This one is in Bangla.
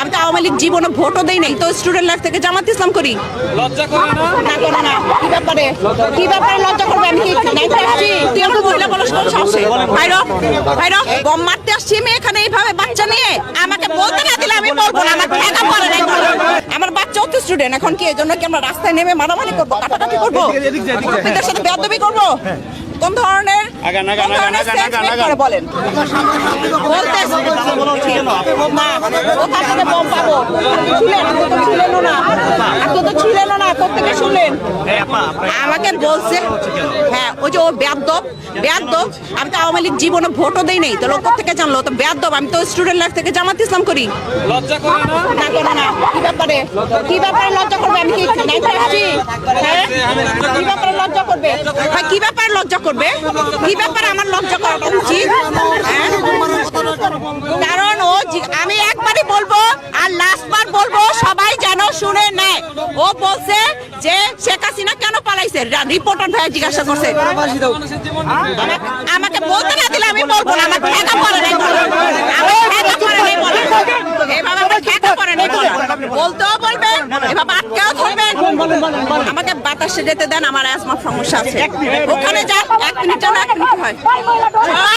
আমি তো আওয়ামী লীগ জীবনে ভোটও দেই নাই, তো স্টুডেন্ট লাইফ থেকে জামাত ইসলাম করি। লজ্জা করে না? না করে না। কি ব্যাপারে লজ্জা করবে? আমি কি নাইতে আসছি? তুই আমার মহিলা বলস কোন সাহসে? ভাইরো বম মারতে আসছি আমি এখানে এইভাবে বাচ্চা নিয়ে। আমাকে বলতে না দিলে আমি বলবো না। আমার ঠেকা পড়ে নাই। আমার বাচ্চাও তো স্টুডেন্ট। এখন কি এজন্য কি আমরা রাস্তায় নেমে মারামারি করবো, কাটাকাটি করবো, আপনাদের সাথে বেয়াদবি করবো? কোন ধরনের স্টেটমেন্ট করে বলেন? বলতে না কোথা থেকে বম পাবো? আপনি তো ছিলেন না, কোথেকে শুনলেন? আমাকে বলছে হ্যাঁ ওই যে ও বেয়াদব। আমি তো আওয়ামী লীগ জীবনে ভোটও দেই নাই, তো লোক থেকে জানলো তো বেয়াদব। আমি তো স্টুডেন্ট লাইফ থেকে জামাত ইসলাম করি। লজ্জা করে না? না করে না। কি ব্যাপারে লজ্জা করবে? আমি কি নাইতে আসছি? হ্যাঁ কি ব্যাপারে লজ্জা করবে? ভাই কি ব্যাপারে লজ্জা করবে? কি ব্যাপারে আমার লজ্জা করা উচিত? হ্যাঁ কারণ ও আমি একবারই বলবো আর লাস্টবার বলবো, সবাই যেন শুনে নেয়। ও বলছে যে শেখ হাসিনা কেন পালাইছে, রিপোর্টার ভাই জিজ্ঞাসা করছে। আমাকে বলতে না দিলে আমি বলবো না। আমার ঠেকা পড়ে নাই। এভাবে আমার ঠেকা পড়ে নাই। বলতেও বলবেন, এভাবে আটকেও ধরবেন। আমাকে বাতাসে যেতে দেন, আমার অ্যাজমা সমস্যা আছে। ওখানে যান, 1 মিনিট যেন 1 মিনিট হয়।